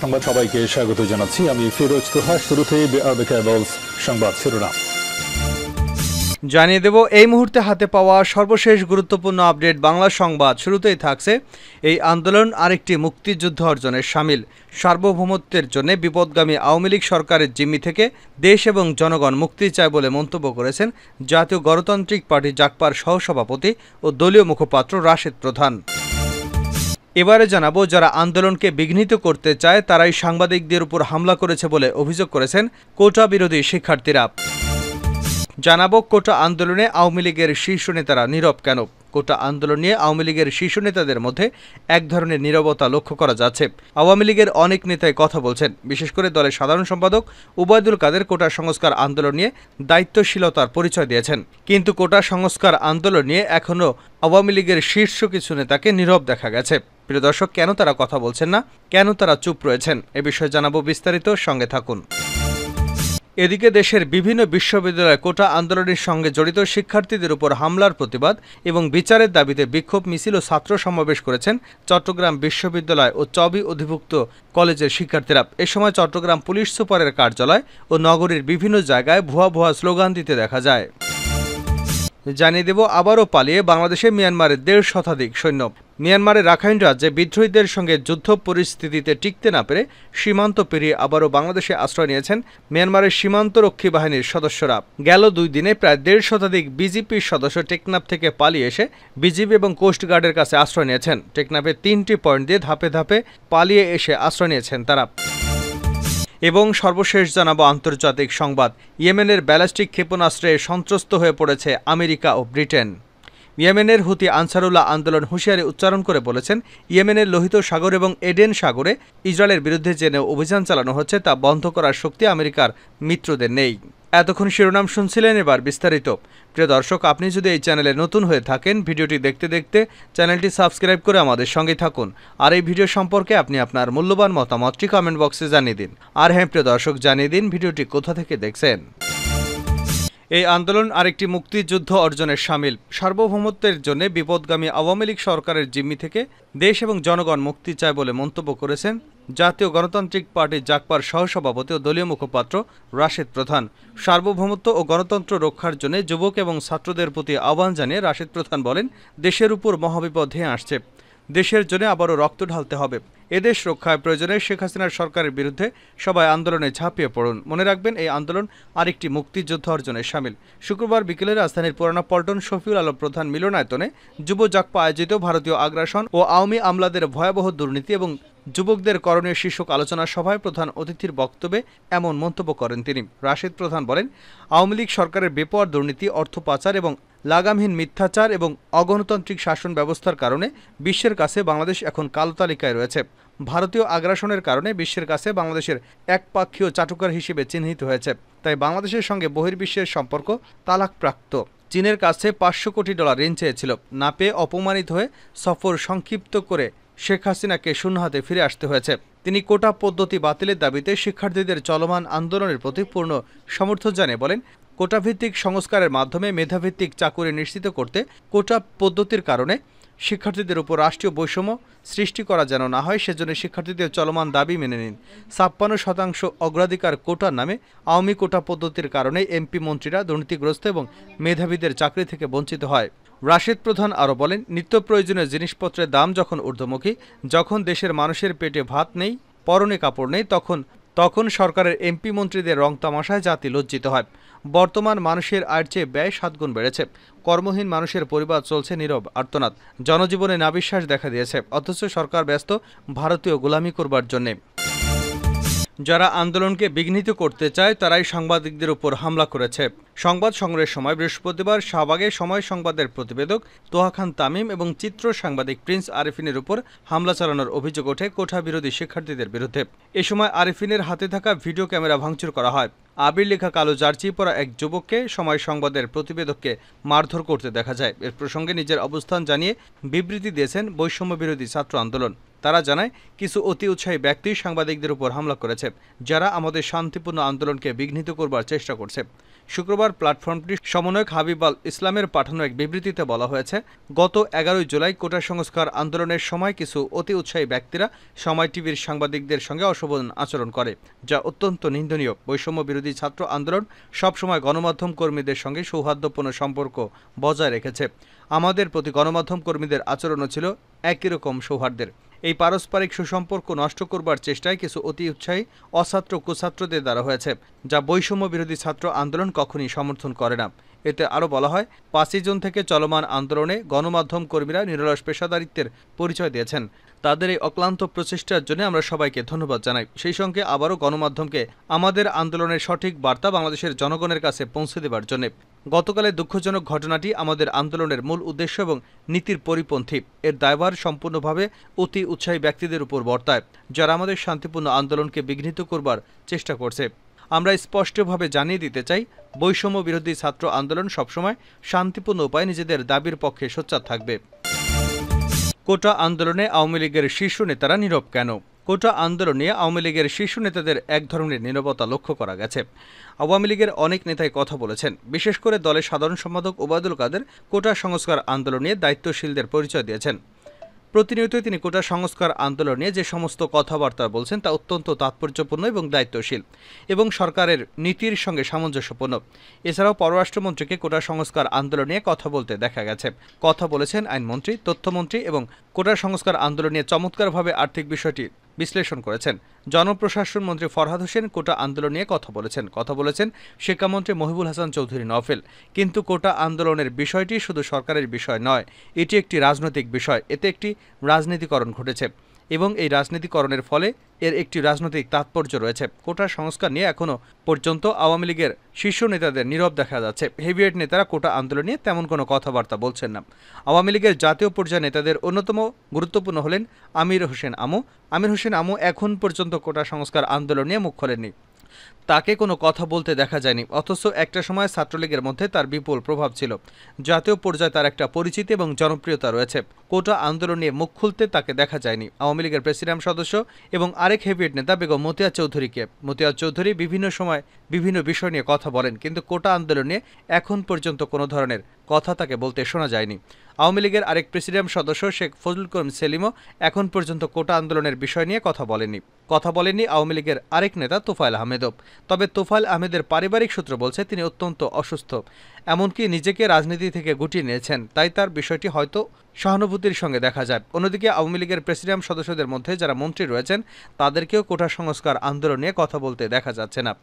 সংবাদ সবাইকে স্বাগত জানাচ্ছি। আমি ফিরোজ তোহা। শুরুতেই সংবাদ শিরোনাম জানিয়ে দেব এই মুহূর্তে হাতে পাওয়া সর্বশেষ গুরুত্বপূর্ণ আপডেট বাংলা সংবাদ। শুরুতেই থাকছে এই আন্দোলন আরেকটি মুক্তিযুদ্ধ অর্জনের শামিল। সার্বভৌমত্বের জন্য বিপদগামী আওয়ামী লীগ সরকারের জিম্মি থেকে দেশ এবং জনগণ মুক্তি চায় বলে মন্তব্য করেছেন জাতীয় গণতান্ত্রিক পার্টি জাগপার সহসভাপতি ও দলীয় মুখপাত্র রাশেদ প্রধান। এবারে জানাবো যারা আন্দোলনকে বিঘ্নিত করতে চায় তারাই সাংবাদিকদের উপর হামলা করেছে বলে অভিযোগ করেছেন কোটা বিরোধী শিক্ষার্থীরা। জানাবো কোটা আন্দোলনে আওয়ামী লীগের শীর্ষ নেতারা নীরব কেন। কোটা আন্দোলন নিয়ে আওয়ামী লীগের শীর্ষ নেতাদের মধ্যে এক ধরনের নীরবতা লক্ষ্য করা যাচ্ছে। আওয়ামী লীগের অনেক নেতাই কথা বলছেন, বিশেষ করে দলের সাধারণ সম্পাদক ওবায়দুল কাদের কোটা সংস্কার আন্দোলন নিয়ে দায়িত্বশীলতার পরিচয় দিয়েছেন, কিন্তু কোটা সংস্কার আন্দোলন নিয়ে এখনও আওয়ামী লীগের শীর্ষ কিছু নেতাকে নীরব দেখা গেছে। প্রিয় দর্শক, কেন তারা কথা বলছেন না, কেন তারা চুপ রয়েছেন, এ বিষয়ে জানাবো বিস্তারিত, সঙ্গে থাকুন। এদিকে দেশের বিভিন্ন বিশ্ববিদ্যালয়ে কোটা আন্দোলনের সঙ্গে জড়িত শিক্ষার্থীদের উপর হামলার প্রতিবাদ এবং বিচারের দাবিতে বিক্ষোভ মিছিল ও ছাত্র সমাবেশ করেছেন চট্টগ্রাম বিশ্ববিদ্যালয় ও চবি অধিভুক্ত কলেজের শিক্ষার্থীরা। এ সময় চট্টগ্রাম পুলিশ সুপারের কার্যালয় ও নগরীর বিভিন্ন জায়গায় ভুয়া স্লোগান দিতে দেখা যায়। জানিয়ে দেব আবারও পালিয়ে বাংলাদেশে মিয়ানমারের 1.5 শতাধিক সৈন্য। মিয়ানমারের রাখাইন রাজ্যে বিদ্রোহীদের সঙ্গে যুদ্ধ পরিস্থিতিতে টিকতে না পেরে সীমান্ত পেরিয়ে আবারও বাংলাদেশে আশ্রয় নিয়েছেন মিয়ানমারের সীমান্তরক্ষী বাহিনীর সদস্যরা। গেল 2 দিনে প্রায় 1.5 শতাধিক বিজিপির সদস্য টেকনাফ থেকে পালিয়ে এসে বিজিবি এবং কোস্টগার্ডের কাছে আশ্রয় নিয়েছেন। টেকনাফে 3টি পয়েন্ট দিয়ে ধাপে ধাপে পালিয়ে এসে আশ্রয় নিয়েছেন তারা। এবং সর্বশেষ জানাবো আন্তর্জাতিক সংবাদ। ইয়েমেনের ব্যালিস্টিক ক্ষেপণাস্ত্রে সন্ত্রস্ত হয়ে পড়েছে আমেরিকা ও ব্রিটেন। ইয়েমেনের হুতি আনসারুল্লাহ আন্দোলন হুঁশিয়ারি উচ্চারণ করে বলেছেন, ইয়েমেনের লোহিত সাগর এবং এডেন সাগরে ইসরায়েলের বিরুদ্ধে যে অভিযান চালানো হচ্ছে তা বন্ধ করার শক্তি আমেরিকার মিত্রদের নেই। এতক্ষণ শিরোনাম শুনছিলেন, এবার বিস্তারিত। প্রিয় দর্শক, আপনি যদি এই চ্যানেলে নতুন হয়ে থাকেন, ভিডিওটি দেখতে দেখতে চ্যানেলটি সাবস্ক্রাইব করে আমাদের সঙ্গে থাকুন। আর এই ভিডিও সম্পর্কে আপনি আপনার মূল্যবান মতামতটি কমেন্ট বক্সে জানিয়ে দিন। আর হ্যাঁ প্রিয় দর্শক, জানিয়ে দিন ভিডিওটি কোথা থেকে দেখছেন। এই আন্দোলন আরেকটি মুক্তিযুদ্ধ অর্জনের শামিল। সার্বভৌমত্বের জন্য বিপদগামী আওয়ামী লীগ সরকারের জিম্মি থেকে দেশ এবং জনগণ মুক্তি চায় বলে মন্তব্য করেছেন জাতীয় গণতান্ত্রিক পার্টি জাগপার সহসভাপতি ও দলীয় মুখপাত্র রাশেদ প্রধান। সার্বভৌমত্ব ও গণতন্ত্র রক্ষার জন্য যুবক এবং ছাত্রদের প্রতি আহ্বান জানিয়ে রাশেদ প্রধান বলেন, দেশের উপর মহাবিপদ ধেয়ে আসছে, দেশের জন্য আবারও রক্ত ঢালতে হবে। এদেশ রক্ষায় প্রয়োজনে শেখ হাসিনার সরকারের বিরুদ্ধে সবাই আন্দোলনে ঝাঁপিয়ে পড়ুন। মনে রাখবেন, এই আন্দোলন আরেকটি মুক্তিযুদ্ধ অর্জনের শামিল। শুক্রবার বিকেলে রাজধানীর পুরানা পল্টন শফিউল আলম প্রধান মিলনায়তনে যুব জাগপা আয়োজিত ভারতীয় আগ্রাসন ও আওয়ামী আমলাদের ভয়াবহ দুর্নীতি এবং যুবকদের করণীয় শীর্ষক আলোচনা সভায় প্রধান অতিথির বক্তব্যে এমন মন্তব্য করেন তিনি। রাশেদ প্রধান বলেন, আওয়ামী লীগ সরকারের বেপরোয়া দুর্নীতি, অর্থ পাচার এবং লাগামহীন মিথ্যাচার এবং অগণতান্ত্রিক শাসন ব্যবস্থার কারণে বিশ্বের কাছে বাংলাদেশ এখন কালো তালিকায় রয়েছে। ভারতীয় আগ্রাসনের কারণে বিশ্বের কাছে বাংলাদেশের একপাক্ষীয় চাটুকার হিসেবে চিহ্নিত হয়েছে। তাই বাংলাদেশের সঙ্গে বহির্বিশ্বের সম্পর্ক তালাকপ্রাপ্ত। চীনের কাছে $500 কোটি ঋণ চেয়েছিল, না পেয়ে অপমানিত হয়ে সফর সংক্ষিপ্ত করে শেখ হাসিনাকে শূন্য হাতে ফিরে আসতে হয়েছে। তিনি কোটা পদ্ধতি বাতিলের দাবিতে শিক্ষার্থীদের চলমান আন্দোলনের প্রতি পূর্ণ সমর্থন জানিয়ে বলেন, কোটাভিত্তিক সংস্কারের মাধ্যমে মেধাভিত্তিক চাকুরি নিশ্চিত করতে কোটা পদ্ধতির কারণে শিক্ষার্থীদের উপর রাষ্ট্রীয় বৈষম্য সৃষ্টি করা যেন না হয়, সেজন্য শিক্ষার্থীদের চলমান দাবি মেনে নিন। 56% অগ্রাধিকার কোটার নামে আওয়ামী কোটা পদ্ধতির কারণে এমপি মন্ত্রীরা দুর্নীতিগ্রস্ত এবং মেধাবীদের চাকরি থেকে বঞ্চিত হয়। রাশেদ প্রধান আরও বলেন, নিত্য প্রয়োজনীয় জিনিসপত্রের দাম যখন ঊর্ধ্বমুখী, যখন দেশের মানুষের পেটে ভাত নেই, পরনে কাপড় নেই, তখন সরকারের এমপি মন্ত্রীদের রং তামাশায় জাতি লজ্জিত হয়। বর্তমান মানুষের আয়ের চেয়ে ব্যয় 7 গুণ বেড়েছে। কর্মহীন মানুষের পরিবার চলছে নীরব আর্তনাদ। জনজীবনে নাবিশ্বাস দেখা দিয়েছে, অথচ সরকার ব্যস্ত ভারতীয় গোলামি করবার জন্যে। যারা আন্দোলনকে বিঘ্নিত করতে চায় তারাই সাংবাদিকদের উপর হামলা করেছে। সংবাদ সংগ্রহের সময় বৃহস্পতিবার শাহবাগে সময় সংবাদের প্রতিবেদক তোহা খান তামিম এবং চিত্র সাংবাদিক প্রিন্স আরিফিনের উপর হামলা চালানোর অভিযোগ ওঠে কোটা বিরোধী শিক্ষার্থীদের বিরুদ্ধে। এ সময় আরিফিনের হাতে থাকা ভিডিও ক্যামেরা ভাঙচুর করা হয়। আবির লেখা কালো জার্সি পরা এক যুবককে সময় সংবাদের প্রতিবেদককে মারধর করতে দেখা যায়। এর প্রসঙ্গে নিজের অবস্থান জানিয়ে বিবৃতি দিয়েছেন বৈষম্য বিরোধী ছাত্র আন্দোলন। তারা জানায়, কিছু অতি উৎসাহী ব্যক্তি সাংবাদিকদের উপর হামলা করেছে, যারা আমাদের শান্তিপূর্ণ আন্দোলনকে বিঘ্নিত করবার চেষ্টা করছে। শুক্রবার প্ল্যাটফর্মটির সমন্বয়ক হাবিব আল ইসলামের পাঠানো এক বিবৃতিতে বলা হয়েছে, গত 11 জুলাই কোটা সংস্কার আন্দোলনের সময় কিছু অতি উৎসাহী ব্যক্তিরা সময় টিভির সাংবাদিকদের সঙ্গে অশোভন আচরণ করে, যা অত্যন্ত নিন্দনীয়। বৈষম্য বিরোধী ছাত্র আন্দোলন সবসময় গণমাধ্যম কর্মীদের সঙ্গে সৌহার্দ্যপূর্ণ সম্পর্ক বজায় রেখেছে। আমাদের প্রতি গণমাধ্যম কর্মীদের আচরণও ছিল একই রকম সৌহার্দ্যের। এই পারস্পরিক সুসম্পর্ক নষ্ট করবার চেষ্টায় কিছু অতি উৎসাহী অছাত্র কুছাত্রদের দ্বারা হয়েছে, যা বৈষম্য বিরোধী ছাত্র আন্দোলন কখনই সমর্থন করে না। এতে আরও বলা হয়, 5 জুন থেকে চলমান আন্দোলনে গণমাধ্যম কর্মীরা নিরলস পেশাদারিত্বের পরিচয় দিয়েছেন। তাদের এই অক্লান্ত প্রচেষ্টার জন্য আমরা সবাইকে ধন্যবাদ জানাই। সেই সঙ্গে আবারও গণমাধ্যমকে আমাদের আন্দোলনের সঠিক বার্তা বাংলাদেশের জনগণের কাছে পৌঁছে দেবার জন্য। গতকালের দুঃখজনক ঘটনাটি আমাদের আন্দোলনের মূল উদ্দেশ্য এবং নীতির পরিপন্থী। এর দায়ভার সম্পূর্ণভাবে অতি উৎসাহী ব্যক্তিদের উপর বর্তায়, যারা আমাদের শান্তিপূর্ণ আন্দোলনকে বিঘ্নিত করবার চেষ্টা করছে। আমরা স্পষ্টভাবে জানিয়ে দিতে চাই, বৈষম্য বিরোধী ছাত্র আন্দোলন সবসময় শান্তিপূর্ণ উপায়ে নিজেদের দাবির পক্ষে সোচ্চার থাকবে। কোটা আন্দোলনে আওয়ামী লীগের শীর্ষ নেতারা নীরব কেন? কোটা আন্দোলন নিয়ে আওয়ামী লীগের শীর্ষ নেতাদের এক ধরনের নীরবতা লক্ষ্য করা গেছে। আওয়ামী লীগের অনেক নেতাই কথা বলেছেন, বিশেষ করে দলের সাধারণ সম্পাদক ওবায়দুল কাদের কোটা সংস্কার আন্দোলন নিয়ে দায়িত্বশীলদের পরিচয় দিয়েছেন। প্রতিনিয়তই তিনি কোটা সংস্কার আন্দোলন নিয়ে যে সমস্ত কথাবার্তা বলছেন তা অত্যন্ত তাৎপর্যপূর্ণ এবং দায়িত্বশীল এবং সরকারের নীতির সঙ্গে সামঞ্জস্যপূর্ণ। এছাড়াও পররাষ্ট্রমন্ত্রীকে কোটা সংস্কার আন্দোলন নিয়ে কথা বলতে দেখা গেছে। কথা বলেছেন আইনমন্ত্রী, তথ্যমন্ত্রী এবং কোটা সংস্কার আন্দোলন নিয়ে চমৎকারভাবে আর্থিক বিষয়টি বিশ্লেষণ করেছেন। জনপ্রশাসন মন্ত্রী ফরহাদ হোসেন কোটা আন্দোলন নিয়ে কথা বলেছেন শিক্ষামন্ত্রী মহিবুল হাসান চৌধুরী নওফেল। কিন্তু কোটা আন্দোলনের বিষয়টি শুধু সরকারের বিষয় নয়, এটি একটি রাজনৈতিক বিষয়। এতে একটি রাজনীতিকরণ ঘটেছে এবং এই রাজনীতিকরণের ফলে এর একটি রাজনৈতিক তাৎপর্য রয়েছে। কোটা সংস্কার নিয়ে এখনও পর্যন্ত আওয়ামী লীগের শীর্ষ নেতাদের নীরব দেখা যাচ্ছে। হেভিওয়েট নেতারা কোটা আন্দোলন নিয়ে তেমন কোনো কথাবার্তা বলছেন না। আওয়ামী লীগের জাতীয় পর্যায়ে নেতাদের অন্যতম গুরুত্বপূর্ণ হলেন আমির হোসেন আমু। আমির হোসেন আমু এখন পর্যন্ত কোটা সংস্কার আন্দোলন নিয়ে মুখ খোলেননি। তাকে কোনো কথা বলতে দেখা যায়নি, অথচ একটা সময় ছাত্রলীগের মধ্যে তার বিপুল প্রভাব ছিল। জাতীয় পর্যায়ে তার একটা পরিচিতি এবং জনপ্রিয়তা রয়েছে। কোটা আন্দোলন নিয়ে মুখ খুলতে তাকে দেখা যায়নি। আওয়ামী লীগের প্রেসিডিয়াম সদস্য এবং আরেক হেভিওয়েট নেতা বেগম মতিয়া চৌধুরী বিভিন্ন সময় বিভিন্ন বিষয় নিয়ে কথা বলেন, কিন্তু কোটা আন্দোলন নিয়ে এখন পর্যন্ত কোনো ধরনের কথা তাকে বলতে শোনা যায়নি। আওয়ামী লীগের আরেক প্রেসিডিয়াম সদস্য শেখ ফজলুল করিম সেলিমও এখন পর্যন্ত কোটা আন্দোলনের বিষয় নিয়ে কথা বলেননি আওয়ামী লীগের আরেক নেতা তোফায়েল আহমেদও। তবে তোফায়েল আহমেদের পারিবারিক সূত্র বলছে তিনি অত্যন্ত অসুস্থ, এমনকি নিজেকে রাজনীতি থেকে গুটিয়ে নিয়েছেন, তাই তার বিষয়টি হয়তো সহানুভূতির সঙ্গে দেখা যায়। অন্যদিকে আওয়ামী লীগের প্রেসিডিয়াম সদস্যদের মধ্যে যারা মন্ত্রী রয়েছেন তাদেরকেও কোটা সংস্কার আন্দোলন নিয়ে কথা বলতে দেখা যাচ্ছে না।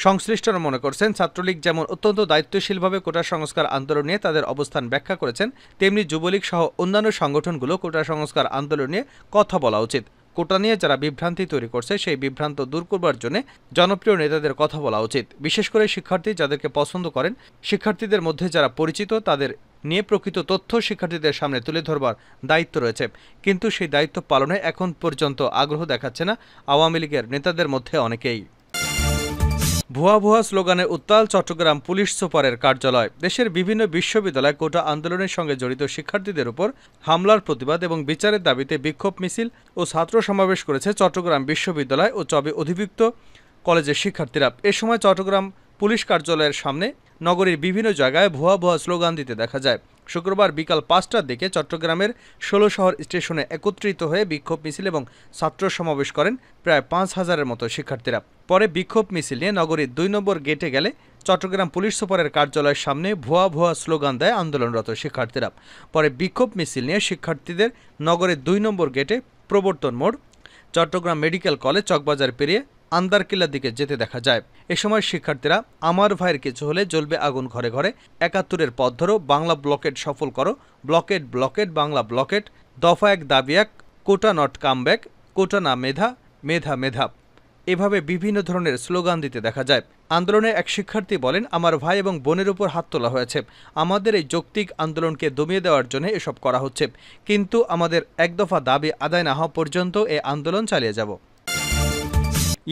সংশ্লিষ্টরা মনে করছেন, ছাত্রলীগ যেমন অত্যন্ত দায়িত্বশীলভাবে কোটা সংস্কার আন্দোলন নিয়ে তাদের অবস্থান ব্যাখ্যা করেছেন, তেমনি যুবলীগ সহ অন্যান্য সংগঠনগুলো কোটা সংস্কার আন্দোলন নিয়ে কথা বলা উচিত। কোটা নিয়ে যারা বিভ্রান্তি তৈরি করছে সেই বিভ্রান্ত দূর করবার জন্য জনপ্রিয় নেতাদের কথা বলা উচিত। বিশেষ করে শিক্ষার্থী যাদেরকে পছন্দ করেন, শিক্ষার্থীদের মধ্যে যারা পরিচিত, তাদের নিয়ে প্রকৃত তথ্য শিক্ষার্থীদের সামনে তুলে ধরবার দায়িত্ব রয়েছে। কিন্তু সেই দায়িত্ব পালনে এখন পর্যন্ত আগ্রহ দেখাচ্ছে না আওয়ামী লীগের নেতাদের মধ্যে অনেকেই। ভুয়া স্লোগানে উত্তাল চট্টগ্রাম পুলিশ সুপারের কার্যালয়। দেশের বিভিন্ন বিশ্ববিদ্যালয়ে কোটা আন্দোলনের সঙ্গে জড়িত শিক্ষার্থীদের উপর হামলার প্রতিবাদ এবং বিচারের দাবিতে বিক্ষোভ মিছিল ও ছাত্র সমাবেশ করেছে চট্টগ্রাম বিশ্ববিদ্যালয় ও চবে অধিভুক্ত কলেজের শিক্ষার্থীরা। এ সময় চট্টগ্রাম পুলিশ কার্যালয়ের সামনে নগরীর বিভিন্ন জায়গায় ভুয়া স্লোগান দিতে দেখা যায়। শুক্রবার বিকাল 5টার দিকে চট্টগ্রামের 16 শহর স্টেশনে একত্রিত হয়ে বিক্ষোভ মিছিল এবং ছাত্র সমাবেশ করেন প্রায় 5000-এর মতো শিক্ষার্থীরা। পরে বিক্ষোভ মিছিল নিয়ে নগরীর 2 নম্বর গেটে গেলে চট্টগ্রাম পুলিশ সুপারের কার্যালয়ের সামনে ভুয়া স্লোগান দেয় আন্দোলনরত শিক্ষার্থীরা। পরে বিক্ষোভ মিছিল নিয়ে শিক্ষার্থীদের নগরের 2 নম্বর গেটে, প্রবর্তন মোড়, চট্টগ্রাম মেডিকেল কলেজ, চকবাজার পেরিয়ে আন্দারকিল্লার দিকে যেতে দেখা যায়। এ সময় শিক্ষার্থীরা আমার ভাইয়ের কিছু হলে জ্বলবে আগুন ঘরে ঘরে, 71-এর পথ ধরো, বাংলা ব্লকেট সফল করো, ব্লকেট বাংলা ব্লকেট, দফা 1 দাবি 1, কোটা নট কামব্যাক, কোটা না মেধা এভাবে বিভিন্ন ধরনের স্লোগান দিতে দেখা যায়। আন্দোলনে এক শিক্ষার্থী বলেন, আমার ভাই এবং বোনের উপর হাত তোলা হয়েছে। আমাদের এই যৌক্তিক আন্দোলনকে দমিয়ে দেওয়ার জন্য এসব করা হচ্ছে, কিন্তু আমাদের এক দফা দাবি আদায় না হওয়া পর্যন্ত এই আন্দোলন চালিয়ে যাব।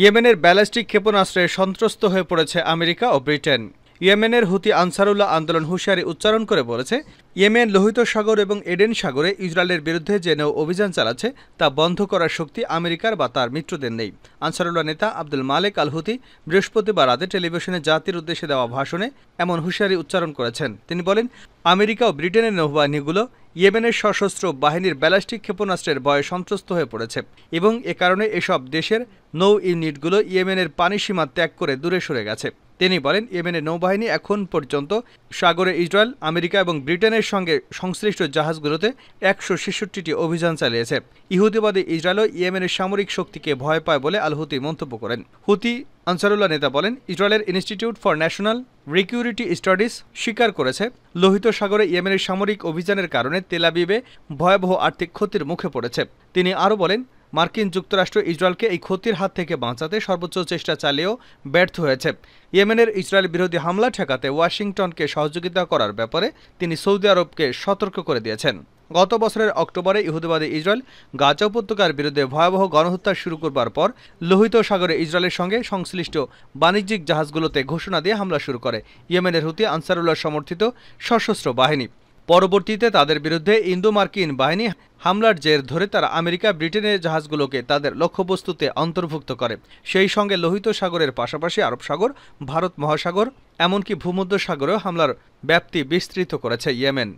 ইয়েমেনের ব্যালিস্টিক ক্ষেপণাস্ত্রে সন্ত্রস্ত হয়ে পড়েছে আমেরিকা ও ব্রিটেন। ইয়েমেনের হুতি আনসারুল্লাহ আন্দোলন হুঁশিয়ারি উচ্চারণ করে বলেছে, ইয়েমেন লোহিত সাগর এবং এডেন সাগরে ইসরায়েলের বিরুদ্ধে যে নৌ অভিযান চালাচ্ছে তা বন্ধ করার শক্তি আমেরিকার বা তার মিত্রদের নেই। আনসারুল্লাহ নেতা আব্দুল মালেক আল হুতি বৃহস্পতিবার রাতে টেলিভিশনে জাতির উদ্দেশ্যে দেওয়া ভাষণে এমন হুঁশিয়ারি উচ্চারণ করেছেন। তিনি বলেন, আমেরিকা ও ব্রিটেনের নৌবাহিনীগুলো ইয়েমেনের সশস্ত্র বাহিনীর ব্যালিস্টিক ক্ষেপণাস্ত্রের ভয়ে সন্ত্রস্ত হয়ে পড়েছে এবং এ কারণে এসব দেশের নৌ ইউনিটগুলো ইয়েমেনের পানিসীমা ত্যাগ করে দূরে সরে গেছে। তিনি বলেন, ইয়েমেনের নৌবাহিনী এখন পর্যন্ত সাগরে ইসরায়েল, আমেরিকা এবং ব্রিটেনের সঙ্গে সংশ্লিষ্ট জাহাজগুলোতে ১৬৬টি অভিযান চালিয়েছে। ইহুদিবাদী ইসরায়েলও ইয়েমেনের সামরিক শক্তিকে ভয় পায় বলে আল হুতি মন্তব্য করেন। হুতি আনসারুল্লাহ নেতা বলেন, ইসরায়েলের ইনস্টিটিউট ফর ন্যাশনাল রিকিউরিটি স্টাডিজ স্বীকার করেছে, লোহিত সাগরে ইয়েমেনের সামরিক অভিযানের কারণে তেল আবিবে ভয়াবহ আর্থিক ক্ষতির মুখে পড়েছে। তিনি আরও বলেন, মার্কিন যুক্তরাষ্ট্র ইসরায়েলকে এই ক্ষতির হাত থেকে বাঁচাতে সর্বোচ্চ চেষ্টা চালিয়েও ব্যর্থ হয়েছে। ইয়েমেনের ইসরায়েল বিরোধী হামলা ঠেকাতে ওয়াশিংটনকে সহযোগিতা করার ব্যাপারে তিনি সৌদি আরবকে সতর্ক করে দিয়েছেন। গত বছরের অক্টোবরে ইহুদিবাদী ইসরায়েল গাজা উপত্যকার বিরুদ্ধে ভয়াবহ গণহত্যা শুরু করবার পর লোহিত সাগরে ইসরায়েলের সঙ্গে সংশ্লিষ্ট বাণিজ্যিক জাহাজগুলোতে ঘোষণা দিয়ে হামলা শুরু করে ইয়েমেনের হুতি আনসারুল্লাহ সমর্থিত সশস্ত্র বাহিনী। পরবর্তীতে তাদের বিরুদ্ধে ইন্দো মার্কিন বাহিনী হামলার জের ধরে তারা আমেরিকা, ব্রিটেনের জাহাজগুলোকে তাদের লক্ষ্যবস্তুতে অন্তর্ভুক্ত করে। সেই সঙ্গে লোহিত সাগরের পাশাপাশি আরব সাগর, ভারত মহাসাগর, এমনকি ভূমধ্যসাগরেও হামলার ব্যাপ্তি বিস্তৃত করেছে ইয়েমেন।